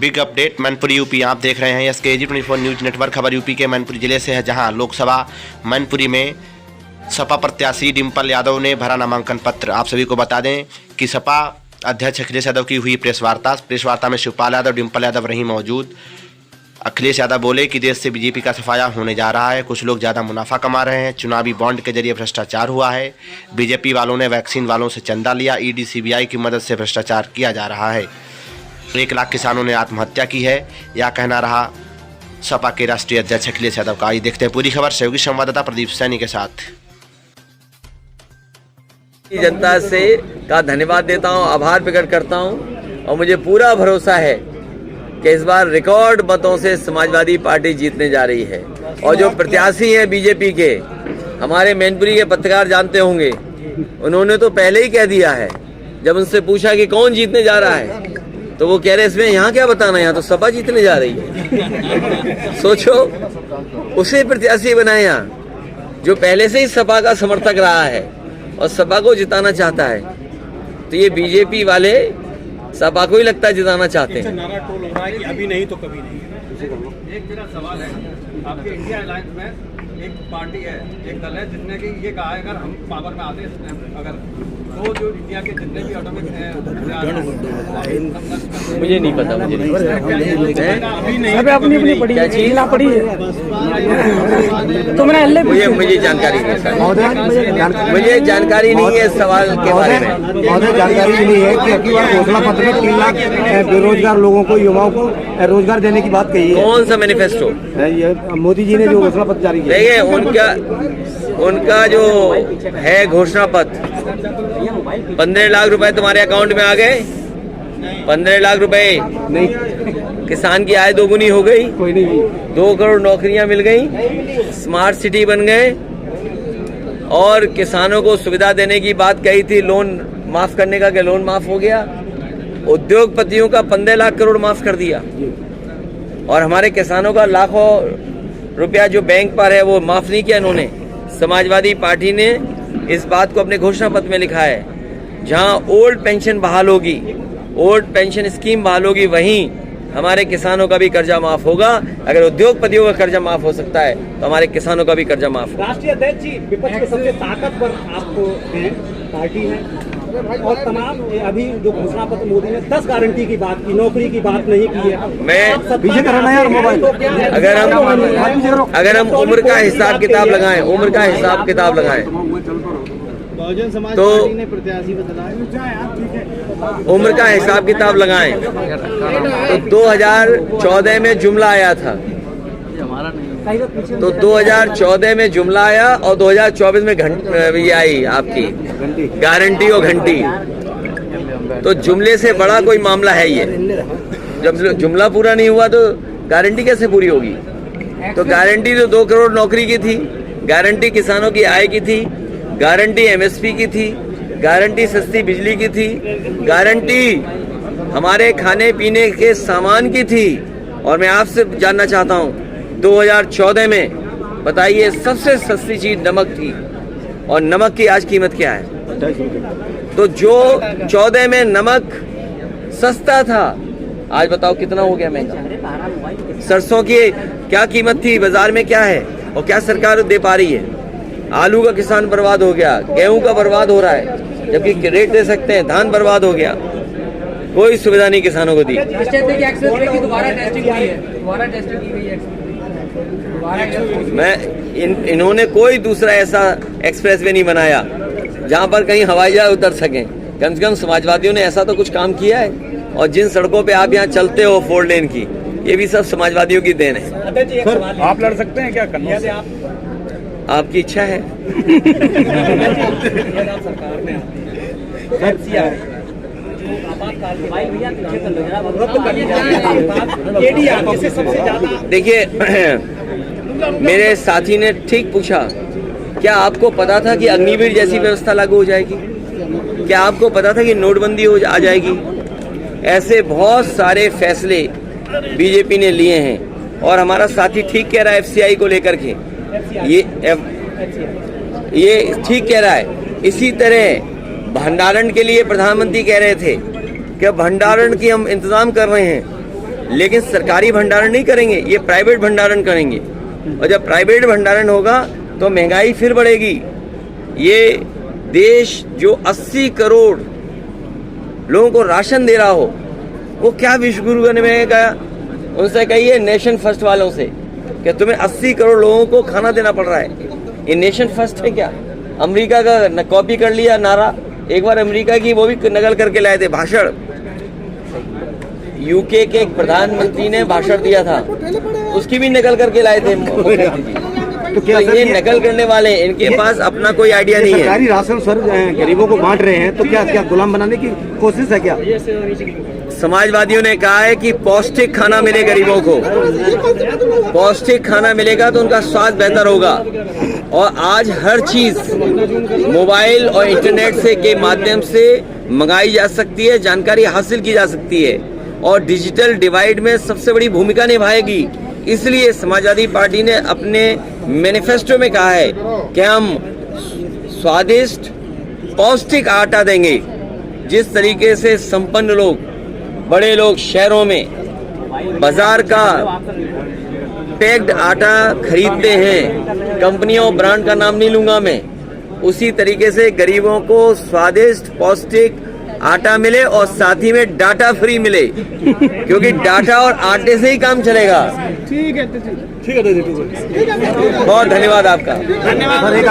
Big update Mainpuri UP. आप देख रहे हैं SKG 24 न्यूज नेटवर्क। खबर यूपी के मैनपुरी जिले से है, जहां लोकसभा मैनपुरी में सपा प्रत्याशी डिम्पल यादव ने भरा नामांकन पत्र। आप सभी को बता दें कि सपा अध्यक्ष अखिलेश यादव की हुई प्रेस वार्ता में शिवपाल यादव, डिम्पल यादव रही मौजूद। अखिलेश यादव बोले कि देश से बीजेपी का सफाया होने जा रहा है, कुछ लोग ज़्यादा मुनाफा कमा रहे हैं, चुनावी बॉन्ड के जरिए भ्रष्टाचार हुआ है, बीजेपी वालों ने वैक्सीन वालों से चंदा लिया, ED CBI की मदद से भ्रष्टाचार किया जा रहा है, 1 लाख किसानों ने आत्महत्या की है, यह कहना रहा सपा के राष्ट्रीय अध्यक्ष अखिलेश यादव का। आइए देखते हैं पूरी खबर सहयोगी संवाददाता प्रदीप सैनी के साथ। जनता से का धन्यवाद देता हूं, आभार प्रकट करता हूं और मुझे पूरा भरोसा है कि इस बार रिकॉर्ड मतों से समाजवादी पार्टी जीतने जा रही है। और जो प्रत्याशी हैं बीजेपी के, हमारे मैनपुरी के पत्रकार जानते होंगे, उन्होंने तो पहले ही कह दिया है। जब उनसे पूछा कि कौन जीतने जा रहा है तो वो कह रहे इसमें यहाँ क्या बताना, यहाँ तो सपा जीतने जा रही है। सोचो, उसे प्रत्याशी बनाया जो पहले से ही सपा का समर्थक रहा है और सपा को जिताना चाहता है। तो ये बीजेपी वाले सपा को ही लगता है जिताना चाहते हैं। नारा टोल हो रहा है कि अभी नहीं तो कभी नहीं। एक मेरा सवाल है, आपके इंडिया अलायंस में एक पार्टी है, एक दल है जिसने कि ये कहा है अगर हम पावर में आते अगर तो जो इंडिया के जितने भी ऑटोमिक मुझे नहीं पता, मुझे नहीं पता। अभी नहीं अपनी पड़ी क्या चीज पड़ी है तो मैंने मुझे जानकारी नहीं है, मुझे जानकारी नहीं है इस सवाल के बारे में। महोदय जानकारी नहीं है कि अगली बार घोषणा पत्र में 3 लाख बेरोजगार लोगों को, युवाओं को रोजगार देने की बात कही है। कौन सा मैनिफेस्टो? ये मोदी जी ने जो घोषणा पत्र जारी किया। देखिए, उनका जो है घोषणा पत्र, 15 लाख रुपए तुम्हारे अकाउंट में आ गए। 15 लाख रुपए नहीं, किसान की आय दोगुनी हो गई, कोई नहीं। 2 करोड़ नौकरियां मिल गई, स्मार्ट सिटी बन गए और किसानों को सुविधा देने की बात कही थी, लोन माफ करने का, कि लोन माफ हो गया। उद्योगपतियों का 15 लाख करोड़ माफ कर दिया और हमारे किसानों का लाखों रुपया जो बैंक पर है वो माफ नहीं किया इन्होंने। समाजवादी पार्टी ने इस बात को अपने घोषणा पत्र में लिखा है, जहां ओल्ड पेंशन बहाल होगी, ओल्ड पेंशन स्कीम बहाल होगी, वहीं हमारे किसानों का भी कर्जा माफ होगा। अगर उद्योगपतियों का कर्जा माफ हो सकता है तो हमारे किसानों का भी कर्जा माफ होगा। राष्ट्रीय अध्यक्ष जी, विपक्ष के सबसे ताकतवर आपको हैं, पार्टी है और तमाम अभी जो घोषणा पत्र मोदी ने 10 गारंटी की बात की, नौकरी की बात नहीं की है। मैं पीछे करना है यार मोबाइल। अगर हम उम्र का हिसाब किताब लगाएं, उम्र का हिसाब किताब लगाएं तो उम्र का हिसाब किताब लगाएं तो 2014 में जुमला आया था, तो 2014 में जुमला आया और 2024 में ये आई आपकी गारंटी और घंटी। तो जुमले से बड़ा कोई मामला है ये। जब जुमला पूरा नहीं हुआ तो गारंटी कैसे पूरी होगी? तो गारंटी तो 2 करोड़ नौकरी की थी, गारंटी किसानों की आय की थी, गारंटी MSP की थी, गारंटी सस्ती बिजली की थी, गारंटी हमारे खाने पीने के सामान की थी। और मैं आपसे जानना चाहता हूं, 2014 में बताइए सबसे सस्ती चीज नमक थी और नमक की आज कीमत क्या है? तो जो 14 में नमक सस्ता था, आज बताओ कितना हो गया महंगा। सरसों की क्या कीमत थी, बाजार में क्या है और क्या सरकार दे पा रही है? आलू का किसान बर्बाद हो गया, गेहूं का बर्बाद हो रहा है, जबकि रेट दे सकते हैं। धान बर्बाद हो गया, कोई सुविधा नहीं किसानों को दी। इन्होंने कोई दूसरा ऐसा एक्सप्रेस वे नहीं बनाया जहां पर कहीं हवाई जहाज उतर सकें। कम से कम समाजवादियों ने ऐसा तो कुछ काम किया है। और जिन सड़कों पे आप यहाँ चलते हो 4 लेन की, ये भी सब समाजवादियों की देन है। आप लड़ सकते हैं क्या करना? आपकी इच्छा है। देखिए, मेरे साथी ने ठीक पूछा, क्या आपको पता था कि अग्निवीर जैसी व्यवस्था लागू हो जाएगी? क्या आपको पता था कि नोटबंदी आ जाएगी? ऐसे बहुत सारे फैसले बीजेपी ने लिए हैं और हमारा साथी ठीक कह रहा है FCI को लेकर के, ये ठीक कह रहा है। इसी तरह भंडारण के लिए प्रधानमंत्री कह रहे थे कि भंडारण की हम इंतजाम कर रहे हैं, लेकिन सरकारी भंडारण नहीं करेंगे, ये प्राइवेट भंडारण करेंगे। और जब प्राइवेट भंडारण होगा तो महंगाई फिर बढ़ेगी। ये देश जो 80 करोड़ लोगों को राशन दे रहा हो, वो क्या विश्व गुरु ने में कहा, उनसे कहिए नेशन फर्स्ट वालों से कि तुम्हें 80 करोड़ लोगों को खाना देना पड़ रहा है, ये नेशन फर्स्ट है क्या? अमेरिका का कॉपी कर लिया नारा, एक बार अमेरिका की वो भी नकल करके लाए थे भाषण। यूके के एक प्रधानमंत्री ने भाषण दिया था, उसकी भी नकल करके लाए थे मुख्यमंत्री जी। तो क्या ये नकल करने वाले, इनके पास अपना कोई आइडिया नहीं है। सरकारी राशन सर गरीबों को बांट रहे हैं, तो क्या क्या गुलाम बनाने की कोशिश है क्या? समाजवादियों ने कहा है कि पौष्टिक खाना मिले गरीबों को, पौष्टिक खाना मिलेगा तो उनका स्वास्थ्य बेहतर होगा। और आज हर चीज मोबाइल और इंटरनेट से के माध्यम से मंगाई जा सकती है, जानकारी हासिल की जा सकती है और डिजिटल डिवाइड में सबसे बड़ी भूमिका निभाएगी। इसलिए समाजवादी पार्टी ने अपने मैनिफेस्टो में कहा है कि हम स्वादिष्ट पौष्टिक आटा देंगे। जिस तरीके से संपन्न लोग, बड़े लोग शहरों में बाजार का पैक्ड आटा खरीदते हैं, कंपनियों ब्रांड का नाम नहीं लूंगा मैं, उसी तरीके से गरीबों को स्वादिष्ट पौष्टिक आटा मिले और साथ ही में डाटा फ्री मिले, क्योंकि डाटा और आटे से ही काम चलेगा। ठीक है, बहुत धन्यवाद आपका। सर एक